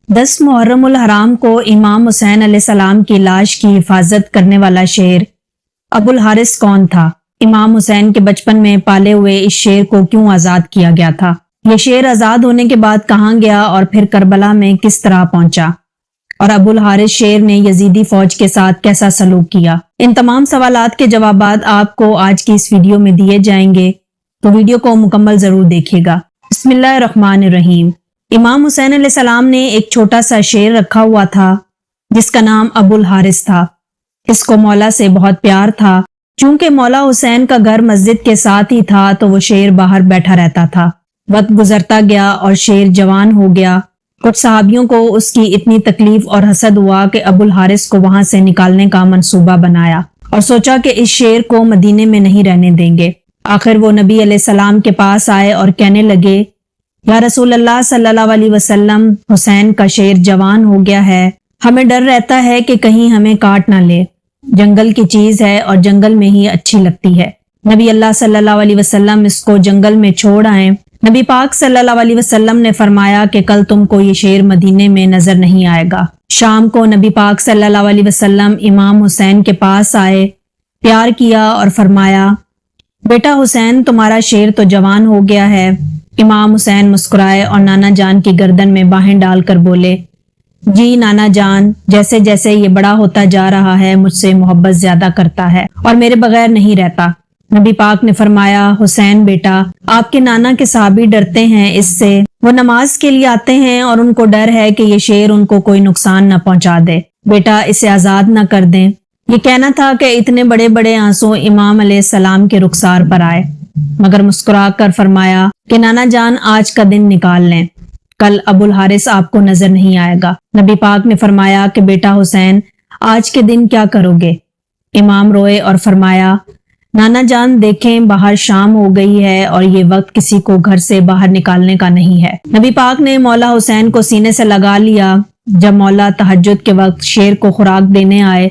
10 محرم الحرام کو امام حسین علیہ السلام کی لاش کی حفاظت کرنے والا شیر ابو الحارث کون تھا؟ امام حسین کے بچپن میں پالے ہوئے اس شیر کو کیوں آزاد کیا گیا تھا؟ یہ شیر آزاد ہونے کے بعد کہاں گیا اور پھر کربلا میں کس طرح پہنچا؟ اور ابو الحارث شیر نے یزیدی فوج کے ساتھ کیسا سلوک کیا؟ ان تمام سوالات کے جوابات آپ کو آج کی اس ویڈیو میں دیے جائیں گے، تو ویڈیو کو مکمل ضرور دیکھیے گا۔ بسم اللہ الرحمن الرحیم۔ امام حسین علیہ السلام نے ایک چھوٹا سا شیر رکھا ہوا تھا جس کا نام ابو الحارث تھا۔ اس کو مولا سے بہت پیار تھا۔ چونکہ مولا حسین کا گھر مسجد کے ساتھ ہی تھا تو وہ شیر باہر بیٹھا رہتا تھا۔ وقت گزرتا گیا اور شیر جوان ہو گیا۔ کچھ صحابیوں کو اس کی اتنی تکلیف اور حسد ہوا کہ ابو الحارث کو وہاں سے نکالنے کا منصوبہ بنایا اور سوچا کہ اس شیر کو مدینے میں نہیں رہنے دیں گے۔ آخر وہ نبی علیہ السلام کے پاس آئے اور کہنے لگے، یا رسول اللہ صلی اللہ علیہ وسلم، حسین کا شیر جوان ہو گیا ہے، ہمیں ڈر رہتا ہے کہ کہیں ہمیں کاٹ نہ لے۔ جنگل کی چیز ہے اور جنگل میں ہی اچھی لگتی ہے۔ نبی اللہ صلی اللہ علیہ وسلم اس کو جنگل میں چھوڑ آئے۔ نبی پاک صلی اللہ علیہ وسلم نے فرمایا کہ کل تم کو یہ شیر مدینے میں نظر نہیں آئے گا۔ شام کو نبی پاک صلی اللہ علیہ وسلم امام حسین کے پاس آئے، پیار کیا اور فرمایا، بیٹا حسین، تمہارا شیر تو جوان ہو گیا ہے۔ امام حسین مسکرائے اور نانا جان کی گردن میں باہیں ڈال کر بولے، جی نانا جان، جیسے جیسے یہ بڑا ہوتا جا رہا ہے مجھ سے محبت زیادہ کرتا ہے اور میرے بغیر نہیں رہتا۔ نبی پاک نے فرمایا، حسین بیٹا، آپ کے نانا کے صحابی ڈرتے ہیں اس سے، وہ نماز کے لیے آتے ہیں اور ان کو ڈر ہے کہ یہ شیر ان کو کوئی نقصان نہ پہنچا دے، بیٹا اسے آزاد نہ کر دیں۔ یہ کہنا تھا کہ اتنے بڑے بڑے آنسو امام علیہ السلام کے رخسار پر آئے، مگر مسکرا کر فرمایا کہ نانا جان آج کا دن نکال لیں، کل ابو الحارث آپ کو نظر نہیں آئے گا۔ نبی پاک نے فرمایا کہ بیٹا حسین، آج کے دن کیا کرو گے؟ امام روئے اور فرمایا، نانا جان دیکھیں باہر شام ہو گئی ہے اور یہ وقت کسی کو گھر سے باہر نکالنے کا نہیں ہے۔ نبی پاک نے مولا حسین کو سینے سے لگا لیا۔ جب مولا تہجد کے وقت شیر کو خوراک دینے آئے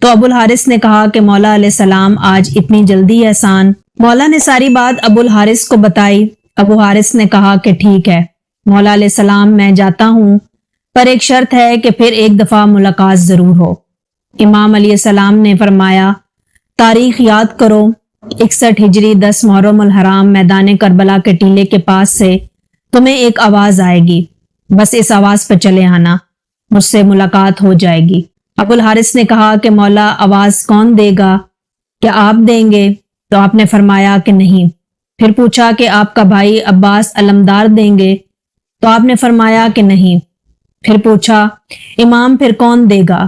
تو ابو الحارث نے کہا کہ مولا علیہ السلام آج اتنی جلدی احسان؟ مولا نے ساری بات ابو الحارث کو بتائی۔ ابو حارث نے کہا کہ ٹھیک ہے مولا علیہ السلام، میں جاتا ہوں، پر ایک شرط ہے کہ پھر ایک دفعہ ملاقات ضرور ہو۔ امام علیہ السلام نے فرمایا، تاریخ یاد کرو، 61 ہجری 10 محرم الحرام، میدان کربلا کے ٹیلے کے پاس سے تمہیں ایک آواز آئے گی، بس اس آواز پر چلے آنا، مجھ سے ملاقات ہو جائے گی۔ ابو الحارث نے کہا کہ مولا آواز کون دے گا؟ کیا آپ دیں گے؟ تو آپ نے فرمایا کہ نہیں۔ پھر پوچھا کہ آپ کا بھائی عباس علمدار دیں گے؟ تو آپ نے فرمایا کہ نہیں۔ پھر پوچھا، امام پھر کون دے گا؟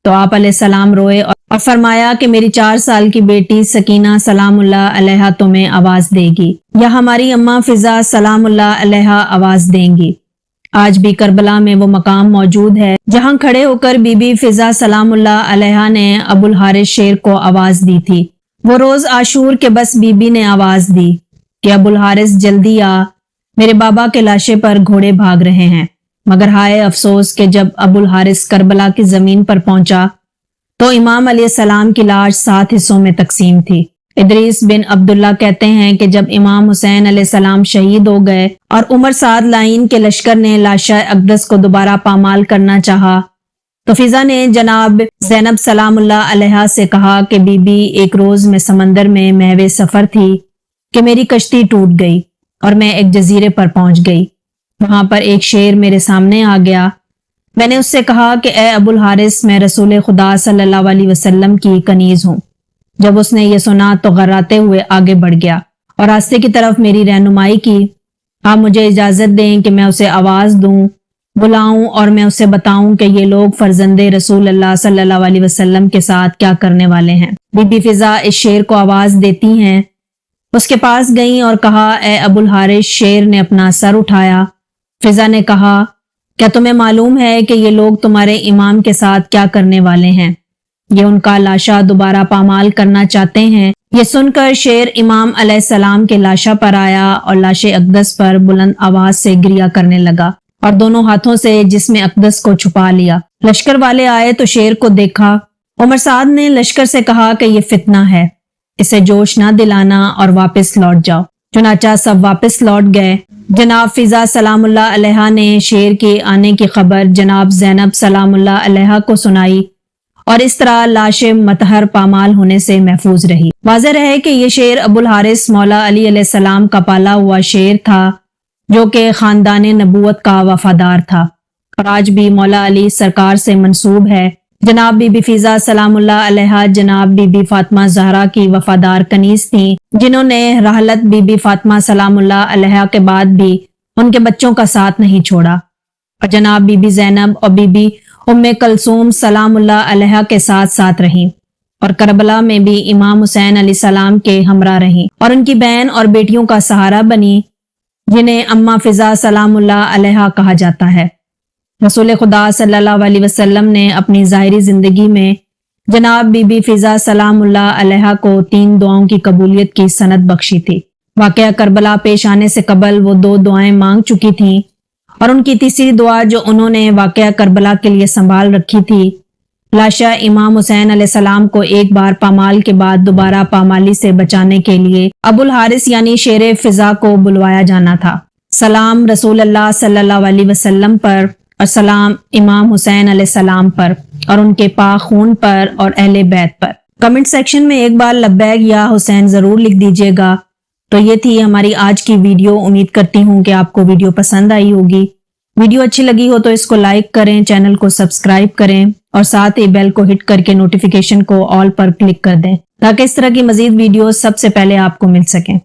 تو آپ علیہ السلام روئے اور فرمایا کہ میری 4 سال کی بیٹی سکینہ سلام اللہ علیہا تمہیں آواز دے گی، یا ہماری اماں فضا سلام اللہ علیہا آواز دیں گی۔ آج بھی کربلا میں وہ مقام موجود ہے جہاں کھڑے ہو کر بی بی فضا سلام اللہ علیہا نے ابو الحارث شیر کو آواز دی تھی۔ وہ روز عاشور کے بس بی بی نے آواز دی کہ ابو الحارث جلدی آ، میرے بابا کے لاشے پر گھوڑے بھاگ رہے ہیں۔ مگر ہائے افسوس کہ جب ابو الحارث کربلا کی زمین پر پہنچا تو امام علیہ السلام کی لاش 7 حصوں میں تقسیم تھی۔ ادریس بن عبداللہ کہتے ہیں کہ جب امام حسین علیہ السلام شہید ہو گئے اور عمر سعد لائن کے لشکر نے لاشہ اقدس کو دوبارہ پامال کرنا چاہا تو فضا نے جناب زینب سلام اللہ علیہا سے کہا کہ بی بی، ایک روز میں سمندر میں محو سفر تھی کہ میری کشتی ٹوٹ گئی اور میں ایک جزیرے پر پہنچ گئی۔ وہاں پر ایک شیر میرے سامنے آ گیا۔ میں نے اس سے کہا کہ اے ابو الحارث، میں رسول خدا صلی اللہ علیہ وسلم کی کنیز ہوں۔ جب اس نے یہ سنا تو غراتے ہوئے آگے بڑھ گیا اور راستے کی طرف میری رہنمائی کی۔ آپ مجھے اجازت دیں کہ میں اسے آواز دوں، بلاؤں اور میں اسے بتاؤں کہ یہ لوگ فرزند رسول اللہ صلی اللہ علیہ وسلم کے ساتھ کیا کرنے والے ہیں۔ بی بی فضا اس شیر کو آواز دیتی ہیں، اس کے پاس گئیں اور کہا، اے ابو الحارث، شیر نے اپنا سر اٹھایا۔ فضا نے کہا، کیا تمہیں معلوم ہے کہ یہ لوگ تمہارے امام کے ساتھ کیا کرنے والے ہیں؟ یہ ان کا لاشا دوبارہ پامال کرنا چاہتے ہیں۔ یہ سن کر شیر امام علیہ السلام کے لاشا پر آیا اور لاش اقدس پر بلند آواز سے گریا کرنے لگا اور دونوں ہاتھوں سے جسم اقدس کو چھپا لیا۔ لشکر والے آئے تو شیر کو دیکھا۔ عمر سعد نے لشکر سے کہا کہ یہ فتنہ ہے، اسے جوش نہ دلانا اور واپس لوٹ جاؤ۔ چنانچہ سب واپس لوٹ گئے۔ جناب فضا سلام اللہ علیہ نے شیر کے آنے کی خبر جناب زینب سلام اللہ علیہ کو سنائی اور اس طرح لاش مطہر پامال ہونے سے محفوظ رہی۔ واضح رہے کہ یہ شیر ابو الحارث مولا علی علیہ السلام کا پالا ہوا شیر تھا جو کہ خاندان نبوت کا وفادار تھا اور آج بھی مولا علی سرکار سے منسوب ہے۔ جناب بی بی فضا سلام اللہ علیہ جناب بی بی فاطمہ زہرا کی وفادار کنیز تھیں، جنہوں نے رحلت بی بی فاطمہ سلام اللہ علیہ کے بعد بھی ان کے بچوں کا ساتھ نہیں چھوڑا اور جناب بی بی زینب اور بی بی ام کلثوم سلام اللہ علیہ کے ساتھ ساتھ رہیں اور کربلا میں بھی امام حسین علیہ السلام کے ہمراہ رہیں اور ان کی بہن اور بیٹیوں کا سہارا بنی، جنہیں اماں فضا سلام اللہ علیہ کہا جاتا ہے۔ رسول خدا صلی اللہ علیہ وسلم نے اپنی ظاہری زندگی میں جناب بی بی فضا سلام اللہ علیہ کو 3 دعاؤں کی قبولیت کی سند بخشی تھی۔ واقعہ کربلا پیش آنے سے قبل وہ 2 دعائیں مانگ چکی تھیں اور ان کی تیسری دعا جو انہوں نے واقعہ کربلا کے لیے سنبھال رکھی تھی، لاشا امام حسین علیہ السلام کو ایک بار پامال کے بعد دوبارہ پامالی سے بچانے کے لیے ابو الحارث یعنی شیر فضا کو بلوایا جانا تھا۔ سلام رسول اللہ صلی اللہ علیہ وسلم پر اور سلام امام حسین علیہ السلام پر اور ان کے پاک خون پر اور اہل بیت پر۔ کمنٹ سیکشن میں ایک بار لبیک یا حسین ضرور لکھ دیجیے گا۔ تو یہ تھی ہماری آج کی ویڈیو، امید کرتی ہوں کہ آپ کو ویڈیو پسند آئی ہوگی۔ ویڈیو اچھی لگی ہو تو اس کو لائک کریں، چینل کو سبسکرائب کریں اور ساتھ ہی بیل کو ہٹ کر کے نوٹیفیکیشن کو آل پر کلک کر دیں تاکہ اس طرح کی مزید ویڈیوز سب سے پہلے آپ کو مل سکیں۔